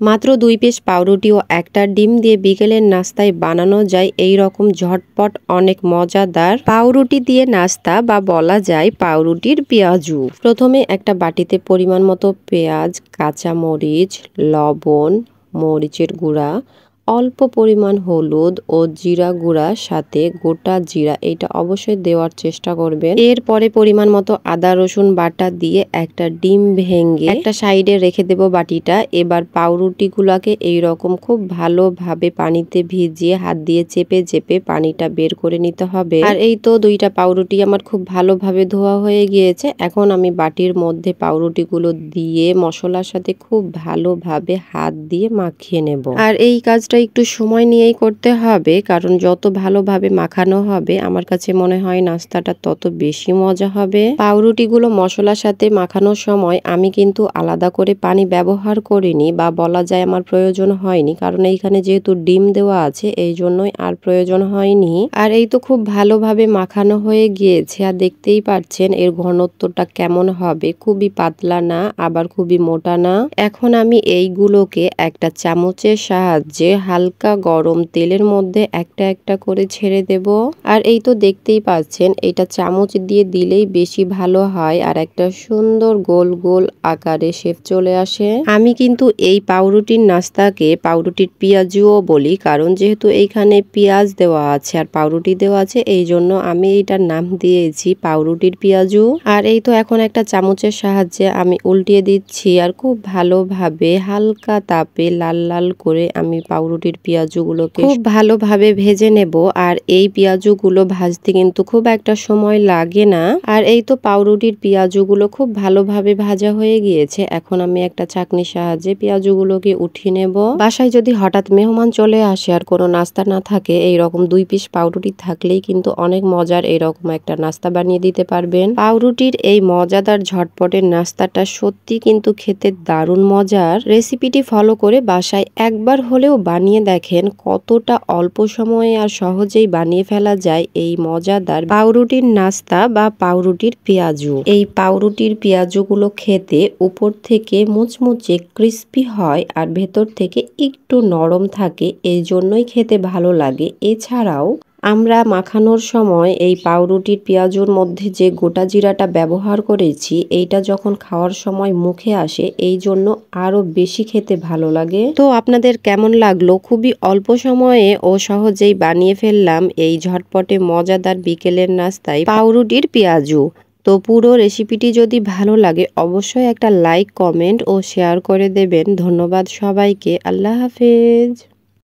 মাত্র ২ পিস পাউরুটি ও একটা ডিম দিয়ে বিকেলের নাস্তায় বানানো যায় এই রকম ঝটপট অনেক মজাদার পাউরুটি দিয়ে নাস্তা বা বলা যায় পাউরুটির পেঁয়াজু। প্রথমে একটা বাটিতে পরিমাণ মতো পেঁয়াজ, কাঁচা মরিচ, লবণ, মরিচের গুঁড়া, অল্প পরিমাণ হলুদ ও জিরা গুঁড়া সাথে গোটা জিরা এটা অবশ্যই দেওয়ার চেষ্টা করবেন। এরপরে পরিমাণ মতো আদা রসুন বাটা দিয়ে একটা ডিম ভেঙে একটা সাইডে রেখে দেব বাটিটা। এবার পাউরুটিগুলোকে এইরকম খুব ভালোভাবে পানিতে ভিজিয়ে হাত দিয়ে চেপে চেপে পানিটা বের করে নিতে হবে। আর এই তো 2টা পাউরুটি আমার খুব ভালোভাবে ধোয়া হয়ে গিয়েছে। এখন আমি বাটির মধ্যে পাউরুটিগুলো দিয়ে মশলার সাথে খুব ভালোভাবে হাত দিয়ে মাখিয়ে নেব। আর এই কাজটা একটু সময় নিয়েই করতে হবে, কারণ যত ভালোভাবে মাখানো হবে আমার কাছে মনে হয় নাস্তাটা তত বেশি মজা হবে। পাউরুটিগুলো মশলার সাথে মাখানোর সময় আমি কিন্তু আলাদা করে পানি ব্যবহার করিনি বা বলা যায় আমার প্রয়োজন হয়নি, কারণ এইখানে যেহেতু ডিম দেওয়া আছে এই জন্যই আর প্রয়োজন হয়নি। আর এই তো খুব ভালোভাবে মাখানো হয়ে গিয়েছে আর দেখতেই পাচ্ছেন এর ঘনত্বটা কেমন হবে, খুবই পাতলা না আবার খুবই মোটা না। এখন আমি এইগুলোকে একটা চামচের সাহায্যে হালকা গরম তেলের মধ্যে একটা একটা করে ছেড়ে দেব। আর এই তো দেখতেই পাচ্ছেন এটা চামচ দিয়ে দিলেই বেশি ভালো হয় আর একটা সুন্দর গোল গোল আকারে শেপ চলে আসে। আমি কিন্তু এই পাউরুটির নাস্তাকে পাউরুটির পেঁয়াজুও বলি, কারণ যেহেতু এইখানে পেঁয়াজ দেওয়া আছে আর পাউরুটি দেওয়া আছে এই জন্য আমি এইটার নাম দিয়েছি পাউরুটির পেঁয়াজু। আর এই তো এখন একটা চামচের সাহায্যে আমি উল্টিয়ে দিচ্ছি আর খুব ভালোভাবে হালকা তাপে লাল লাল করে আমি পাউরুটির পেঁয়াজুগুলোকে খুব ভালোভাবে ভেজে নেব। আর এই পেঁয়াজুগুলো ভাজতে কিন্তু খুব একটা সময় লাগে না। আর এই তো পাউরুটির পেঁয়াজুগুলো খুব ভালোভাবে ভাজা হয়ে গিয়েছে। এখন আমি একটা চাকনির সাহায্যে পেঁয়াজুগুলোকে উঠিয়ে নেব। বাসায় যদি হঠাৎ মেহমান চলে আসে আর কোনো নাস্তা না থাকে, এইরকম 2 পিস পাউরুটি থাকলেই কিন্তু অনেক মজার এইরকম একটা নাস্তা বানিয়ে দিতে পারবেন। পাউরুটির এই মজাদার ঝটপটের নাস্তাটা সত্যি কিন্তু খেতে দারুণ মজার। রেসিপিটি ফলো করে বাসায় একবার হলেও বানিয়ে দেখেন কতটা অল্প সময়ে আর সহজেই বানিয়ে ফেলা যায় এই মজাদার পাউরুটির নাস্তা বা পাউরুটির পেঁয়াজু। এই পাউরুটির পেঁয়াজুগুলো খেতে উপর থেকে মুচমুচে ক্রিস্পি হয় আর ভেতর থেকে একটু নরম থাকে, এই জন্যই খেতে ভালো লাগে। এছাড়াও আমরা মাখানোর সময় এই পাউরুটির পেঁয়াজুর মধ্যে যে গোটা জিরাটা ব্যবহার করেছি এইটা যখন খাওয়ার সময় মুখে আসে এই জন্য আরো বেশি খেতে ভালো লাগে। তো আপনাদের কেমন লাগলো? খুবই অল্প সময়ে ও সহজেই বানিয়ে ফেললাম এই ঝটপটে মজাদার বিকেলের নাস্তায় পাউরুটির পেঁয়াজু। তো পুরো রেসিপিটি যদি ভালো লাগে অবশ্যই একটা লাইক, কমেন্ট ও শেয়ার করে দেবেন। ধন্যবাদ সবাইকে। আল্লাহ হাফেজ।